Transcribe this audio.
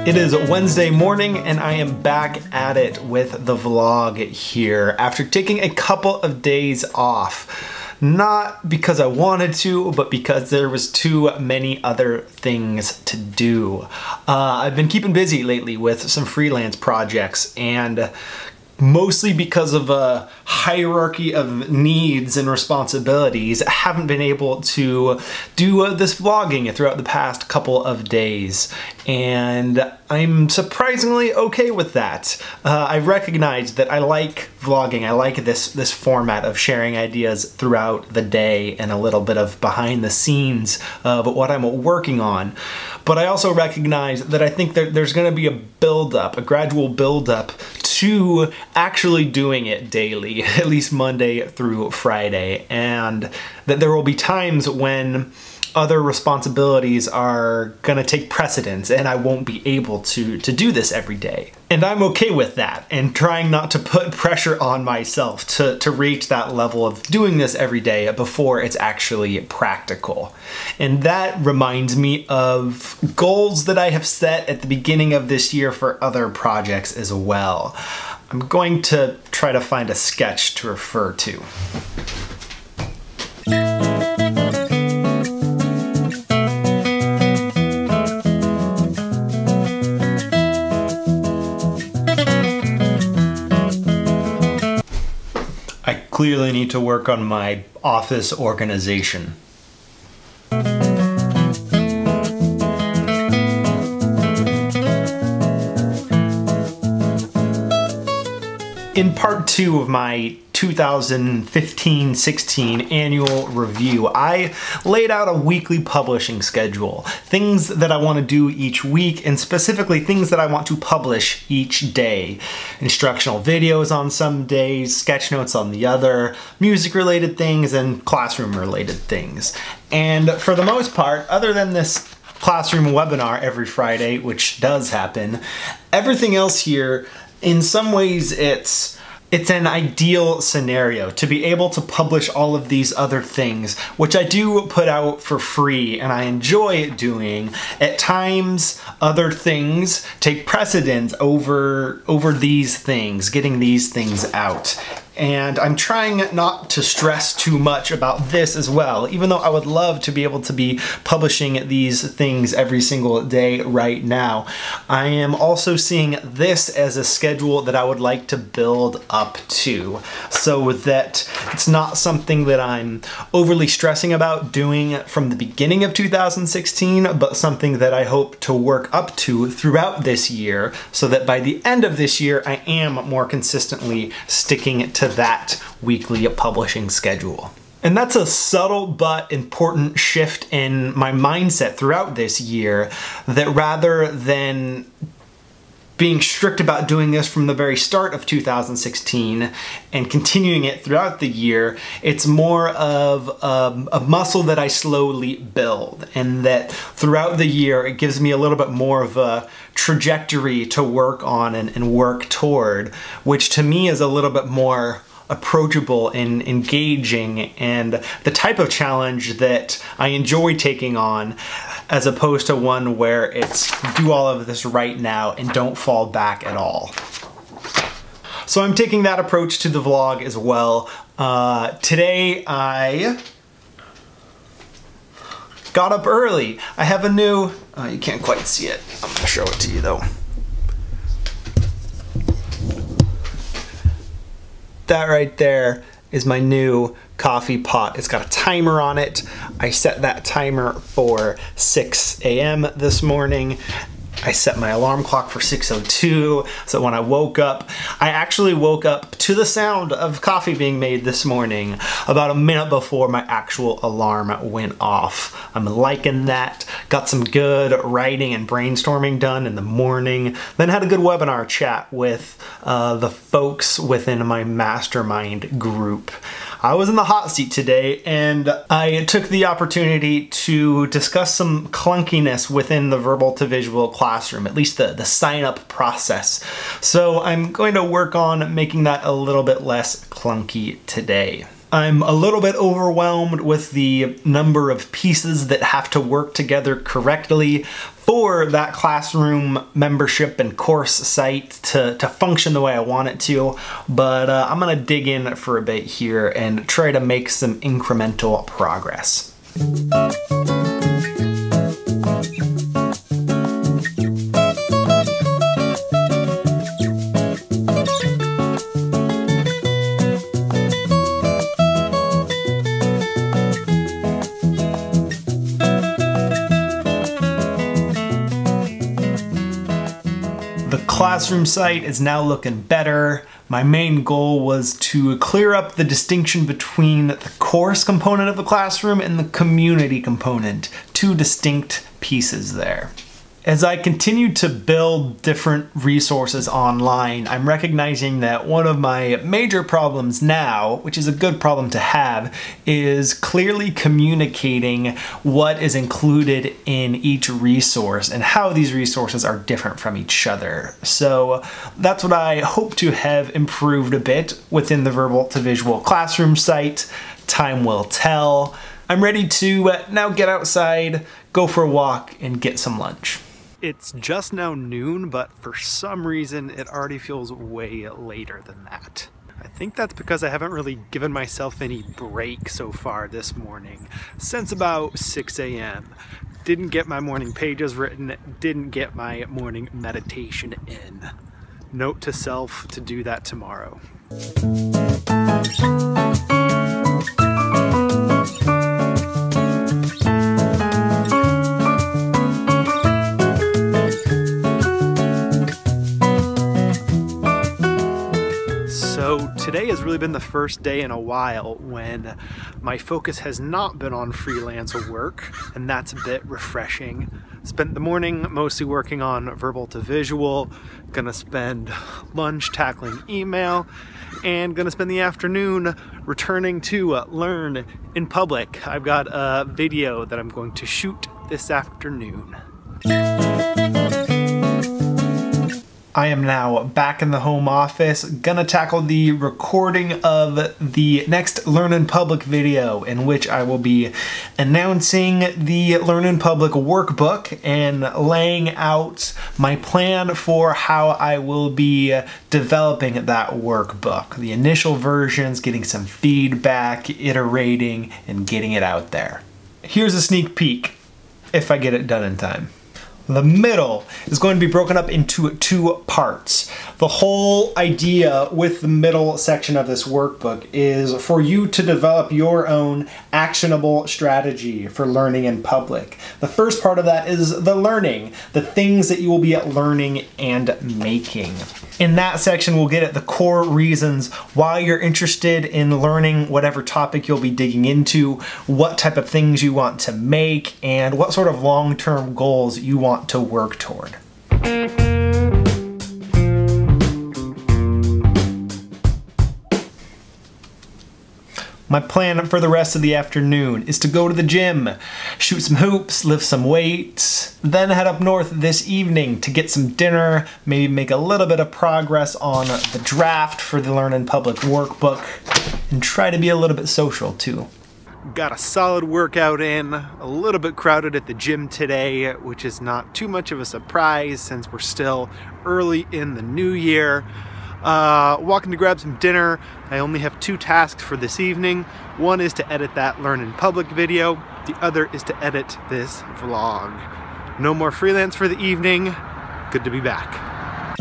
It is Wednesday morning and I am back at it with the vlog here after taking a couple of days off. Not because I wanted to, but because there was too many other things to do. I've been keeping busy lately with some freelance projects, and mostly because of a hierarchy of needs and responsibilities, I haven't been able to do this vlogging throughout the past couple of days. And I'm surprisingly okay with that. I recognize that I like vlogging. I like this format of sharing ideas throughout the day and a little bit of behind the scenes of what I'm working on. But I also recognize that I think that there's going to be a build-up, a gradual build-up to actually doing it daily, at least Monday through Friday, and that there will be times when other responsibilities are gonna take precedence and I won't be able to do this every day. And I'm okay with that, and trying not to put pressure on myself to reach that level of doing this every day before it's actually practical. And that reminds me of goals that I have set at the beginning of this year for other projects as well. I'm going to try to find a sketch to refer to. Clearly need to work on my office organization. In part 2 of my 2015-16 annual review, I laid out a weekly publishing schedule. Things that I want to do each week, and specifically things that I want to publish each day. Instructional videos on some days, sketch notes on the other, music-related things, and classroom-related things. And for the most part, other than this classroom webinar every Friday, which does happen, everything else here, in some ways, it's an ideal scenario to be able to publish all of these other things, which I do put out for free and I enjoy doing. At times, other things take precedence over these things, getting these things out. And I'm trying not to stress too much about this as well, even though I would love to be able to be publishing these things every single day right now. I am also seeing this as a schedule that I would like to build up to, so that it's not something that I'm overly stressing about doing from the beginning of 2016, but something that I hope to work up to throughout this year, so that by the end of this year I am more consistently sticking to that weekly publishing schedule. And that's a subtle but important shift in my mindset throughout this year, that rather than being strict about doing this from the very start of 2016 and continuing it throughout the year, it's more of a muscle that I slowly build, and that throughout the year it gives me a little bit more of a trajectory to work on and work toward, which to me is a little bit more approachable and engaging, and the type of challenge that I enjoy taking on, as opposed to one where it's do all of this right now and don't fall back at all. So I'm taking that approach to the vlog as well. Today I got up early. I have a new, you can't quite see it. I'm gonna show it to you though. That right there is my new coffee pot. It's got a timer on it. I set that timer for 6 a.m. this morning, I set my alarm clock for 6:02, so when I woke up, I actually woke up to the sound of coffee being made this morning, about a minute before my actual alarm went off. I'm liking that. Got some good writing and brainstorming done in the morning, then had a good webinar chat with the folks within my mastermind group. I was in the hot seat today, and I took the opportunity to discuss some clunkiness within the verbal to visual classroom, at least the sign-up process. So I'm going to work on making that a little bit less clunky today. I'm a little bit overwhelmed with the number of pieces that have to work together correctly for that classroom membership and course site to function the way I want it to, but I'm gonna dig in for a bit here and try to make some incremental progress. The classroom site is now looking better. My main goal was to clear up the distinction between the course component of the classroom and the community component, two distinct pieces there. As I continue to build different resources online, I'm recognizing that one of my major problems now, which is a good problem to have, is clearly communicating what is included in each resource and how these resources are different from each other. So that's what I hope to have improved a bit within the verbal to visual classroom site. Time will tell. I'm ready to now get outside, go for a walk, and get some lunch. It's just now noon, but for some reason it already feels way later than that. I think that's because I haven't really given myself any break so far this morning, since about 6 a.m. Didn't get my morning pages written, didn't get my morning meditation in. Note to self to do that tomorrow. Today has really been the first day in a while when my focus has not been on freelance work, and that's a bit refreshing. Spent the morning mostly working on verbal to visual, gonna spend lunch tackling email, and gonna spend the afternoon returning to learn in public. I've got a video that I'm going to shoot this afternoon. I am now back in the home office, gonna tackle the recording of the next Learn in Public video, in which I will be announcing the Learn in Public workbook and laying out my plan for how I will be developing that workbook. The initial versions, getting some feedback, iterating, and getting it out there. Here's a sneak peek, if I get it done in time. The middle is going to be broken up into two parts. The whole idea with the middle section of this workbook is for you to develop your own actionable strategy for learning in public. The first part of that is the learning, the things that you will be learning and making. In that section, we'll get at the core reasons why you're interested in learning whatever topic you'll be digging into, what type of things you want to make, and what sort of long-term goals you want to work toward. My plan for the rest of the afternoon is to go to the gym, shoot some hoops, lift some weights, then head up north this evening to get some dinner, maybe make a little bit of progress on the draft for the Learn in Public workbook, and try to be a little bit social too. Got a solid workout in, a little bit crowded at the gym today, which is not too much of a surprise since we're still early in the new year. Walking to grab some dinner. I only have two tasks for this evening. One is to edit that Learn in Public video. The other is to edit this vlog. No more freelance for the evening. Good to be back.